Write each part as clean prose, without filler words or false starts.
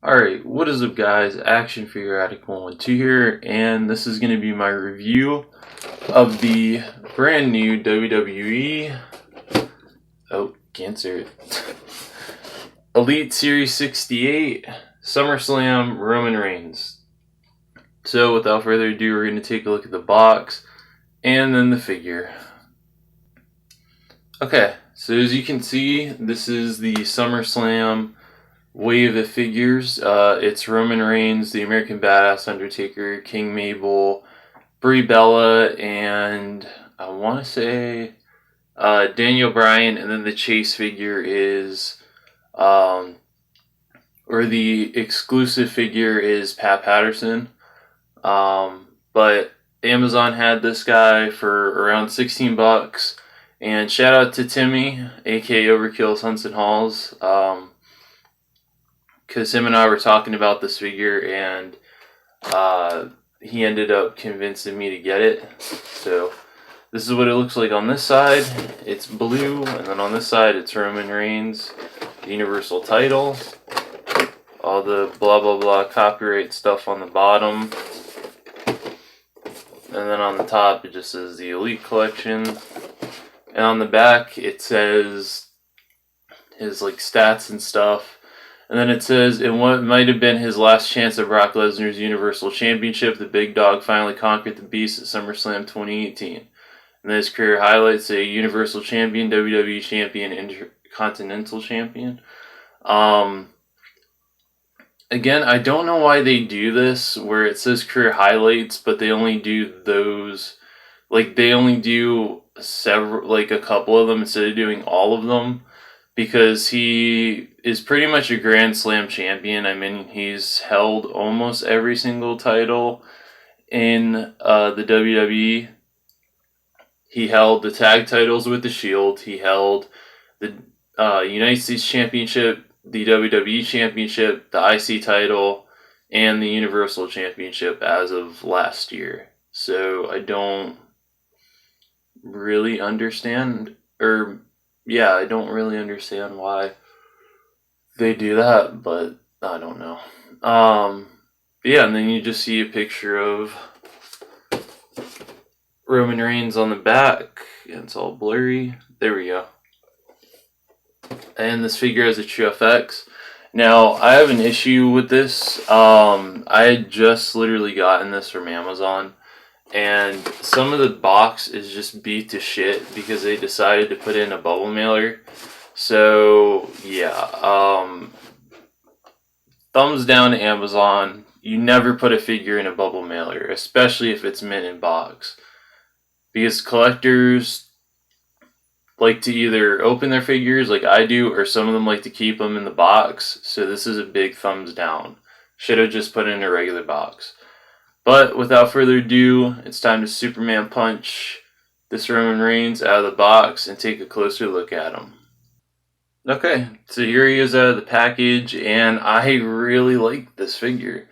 Alright, what is up guys, Action Figure Addict 112 here, and this is going to be my review of the brand new WWE, cancer, Elite Series 68 Summerslam Roman Reigns. So without further ado, we're going to take a look at the box, and then the figure. Okay, so as you can see, this is the Summerslam wave of figures. It's Roman Reigns, the American Badass, Undertaker, King Mabel, Brie Bella, and I want to say Daniel Bryan, and then the chase figure is, or the exclusive figure is Pat Patterson. But Amazon had this guy for around 16 bucks. And shout out to Timmy, aka Overkill's Hunts and Halls. Because him and I were talking about this figure, and he ended up convincing me to get it. So this is what it looks like on this side. It's blue, and then on this side it's Roman Reigns, the Universal title, all the blah blah blah copyright stuff on the bottom, and then on the top it just says the Elite Collection, and on the back it says his stats and stuff. And then it says, in what might have been his last chance at Brock Lesnar's Universal Championship, the big dog finally conquered the beast at SummerSlam 2018. And then his career highlights: a Universal Champion, WWE Champion, Intercontinental Champion. Again, I don't know why they do this, where it says career highlights, but they only do those, they only do a couple of them instead of doing all of them. Because he is pretty much a Grand Slam champion. I mean, he's held almost every single title in the WWE. He held the tag titles with the Shield. He held the United States Championship, the WWE Championship, the IC title, and the Universal Championship as of last year. So I don't really understand, I don't really understand why they do that, but I don't know. And then you just see a picture of Roman Reigns on the back, and it's all blurry. There we go. And this figure has a true FX. Now, I have an issue with this. I had just literally gotten this from Amazon, and some of the box is just beat to shit because they decided to put in a bubble mailer. So yeah, thumbs down to Amazon. You never put a figure in a bubble mailer, especially if it's mint in box, because collectors like to either open their figures like I do, or some of them like to keep them in the box. So this is a big thumbs down. Should have just put it in a regular box. But without further ado, it's time to Superman punch this Roman Reigns out of the box and take a closer look at him. Okay, so here he is out of the package, and I really like this figure.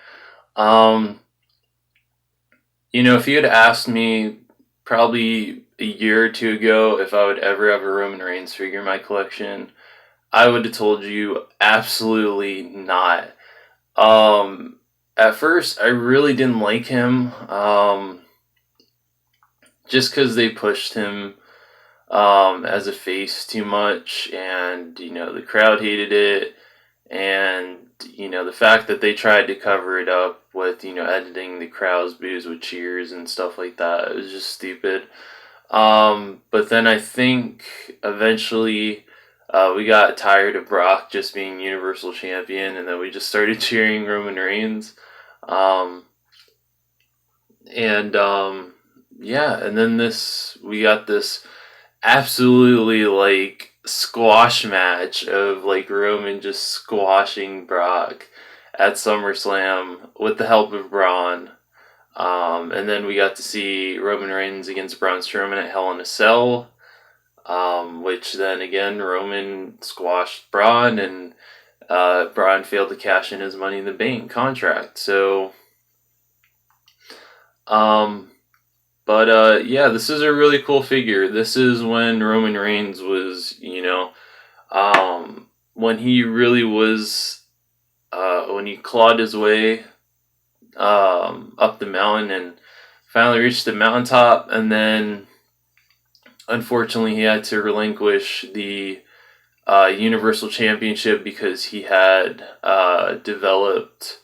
If you had asked me probably a year or two ago if I would ever have a Roman Reigns figure in my collection, I would have told you absolutely not. At first, I really didn't like him, just because they pushed him as a face too much, and the crowd hated it, and the fact that they tried to cover it up with editing the crowd's boos with cheers and stuff like that, it was just stupid. But then I think eventually we got tired of Brock just being Universal Champion, and then we just started cheering Roman Reigns. And and then we got this absolutely squash match of Roman just squashing Brock at SummerSlam with the help of Braun. And then we got to see Roman Reigns against Braun Strowman at Hell in a Cell, which then again Roman squashed Braun, and Braun failed to cash in his Money in the Bank contract. So, this is a really cool figure. This is when Roman Reigns was, when he really was when he clawed his way up the mountain and finally reached the mountaintop, and then unfortunately he had to relinquish the Universal Championship because he had developed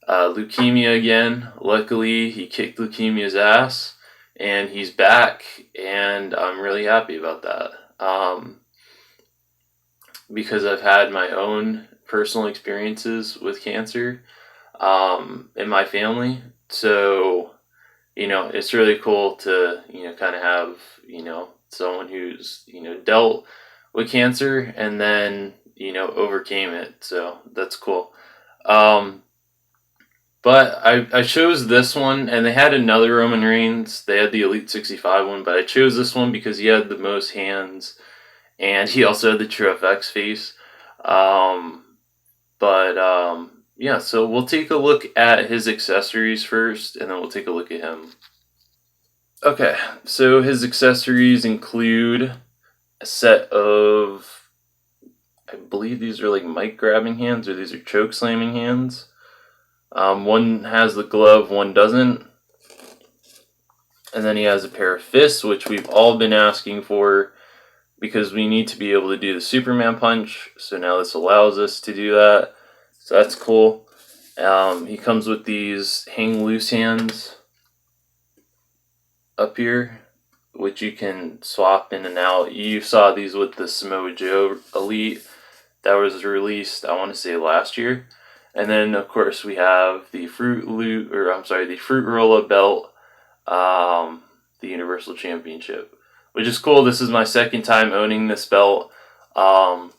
leukemia again. Luckily, he kicked leukemia's ass, and he's back, and I'm really happy about that. Because I've had my own personal experiences with cancer in my family. So, it's really cool to, kind of have, someone who's, dealt with cancer and then, overcame it. So that's cool. But I chose this one, and they had another Roman Reigns. They had the Elite 65 one, but I chose this one because he had the most hands, and he also had the True FX face. Yeah, so we'll take a look at his accessories first, and then we'll take a look at him. Okay, so his accessories include a set of, I believe these are like mic grabbing hands, or these are choke slamming hands. One has the glove, one doesn't. And then he has a pair of fists, which we've all been asking for because we need to be able to do the Superman punch. So now this allows us to do that. So that's cool. He comes with these hang loose hands up here, which you can swap in and out. You saw these with the Samoa Joe Elite that was released, I want to say last year. And then of course we have the the Fruit Roll-Up belt, the Universal Championship, which is cool. This is my second time owning this belt. I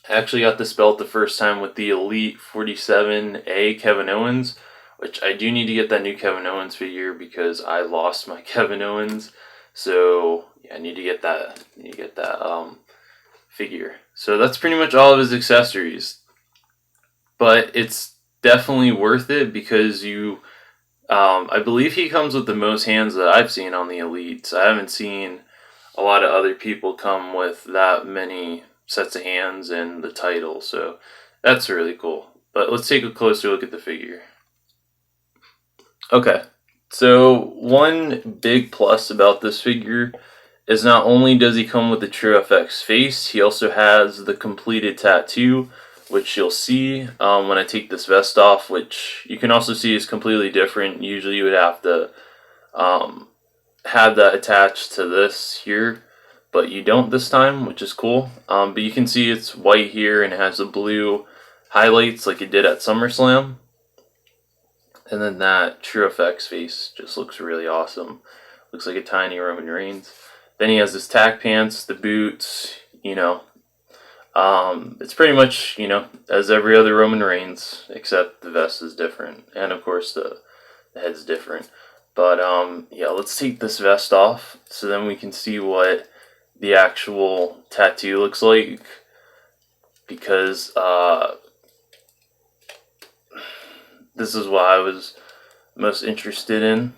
actually got this belt the first time with the Elite 47A Kevin Owens, which I do need to get that new Kevin Owens figure because I lost my Kevin Owens. So yeah, I need to get that. Figure. So that's pretty much all of his accessories. But it's definitely worth it because I believe he comes with the most hands that I've seen on the Elites. I haven't seen a lot of other people come with that many sets of hands and the title, so that's really cool. But let's take a closer look at the figure. Okay, so one big plus about this figure is not only does he come with the True FX face, he also has the completed tattoo, which you'll see when I take this vest off, which you can also see is completely different. Usually you would have to have that attached to this here, but you don't this time, which is cool. But you can see it's white here and it has the blue highlights like it did at Summerslam. And then that True FX face just looks really awesome. Looks like a tiny Roman Reigns. Then he has his tack pants, the boots, it's pretty much, as every other Roman Reigns, except the vest is different. And of course the head's different. But yeah, let's take this vest off so then we can see what the actual tattoo looks like. Because this is what I was most interested in.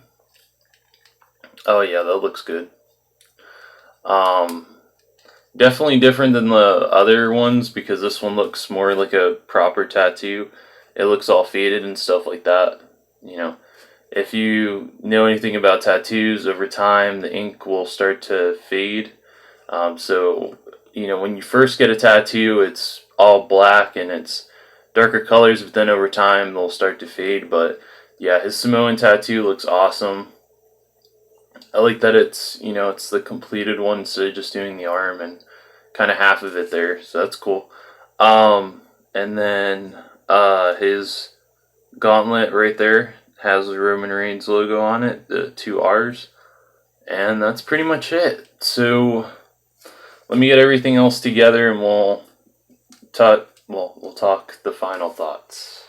Oh yeah, that looks good. Definitely different than the other ones because this one looks more like a proper tattoo. It looks all faded and stuff like that. If you know anything about tattoos, over time the ink will start to fade. So when you first get a tattoo, it's all black and it's darker colors, but then over time they'll start to fade. But yeah, his Samoan tattoo looks awesome. I like that it's the completed one instead of just doing the arm and kind of half of it there, so that's cool. And then his gauntlet right there has the Roman Reigns logo on it, the 2 R's, and that's pretty much it. So let me get everything else together and we'll talk the final thoughts.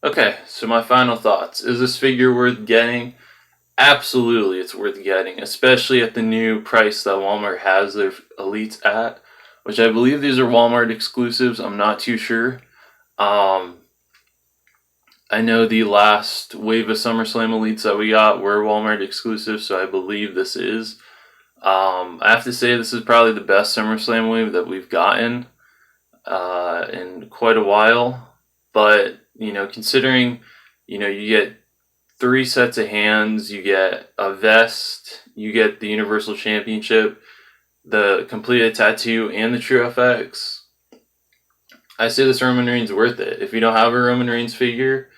Okay, so my final thoughts. Is this figure worth getting? Absolutely, it's worth getting, especially at the new price that Walmart has their Elites at, which I believe these are Walmart exclusives. I'm not too sure. I know the last wave of SummerSlam Elites that we got were Walmart exclusives, so I believe this is. I have to say this is probably the best SummerSlam wave that we've gotten. in quite a while. But, considering, you get 3 sets of hands, you get a vest, you get the Universal Championship, the completed tattoo, and the True FX, I say this Roman Reigns worth it. If you don't have a Roman Reigns figure,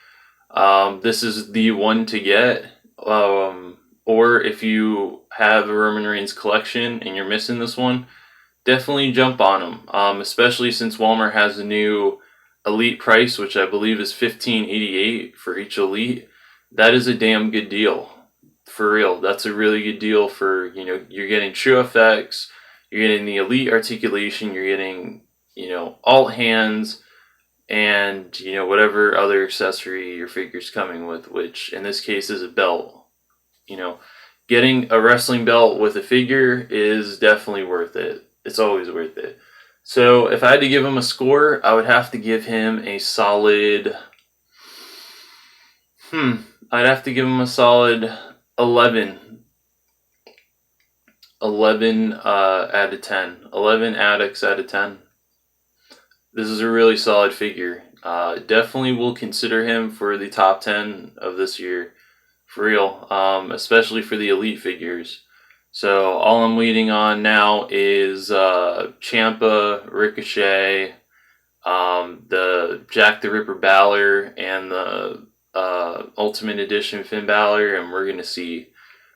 this is the one to get. Or if you have a Roman Reigns collection and you're missing this one, definitely jump on them. Especially since Walmart has a new Elite price, which I believe is $15.88 for each Elite. That is a damn good deal. For real, that's a really good deal for, you're getting True FX, you're getting the Elite articulation, you're getting, alt hands, and, whatever other accessory your figure's coming with, which in this case is a belt. Getting a wrestling belt with a figure is definitely worth it. It's always worth it. So if I had to give him a score, I would have to give him a solid, I'd have to give him a solid 11. 11 out of 10. 11 addicts out of 10. This is a really solid figure. Definitely will consider him for the top 10 of this year. For real. Especially for the Elite figures. So all I'm waiting on now is Ciampa, Ricochet, the Jack the Ripper Balor, and the Ultimate Edition Finn Balor, and we're gonna see.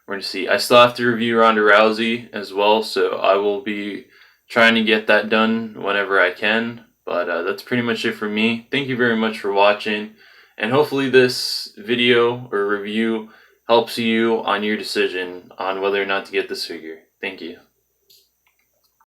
I still have to review Ronda Rousey as well, so I will be trying to get that done whenever I can. But that's pretty much it for me. Thank you very much for watching, and hopefully this video or review helps you on your decision on whether or not to get this figure. Thank you.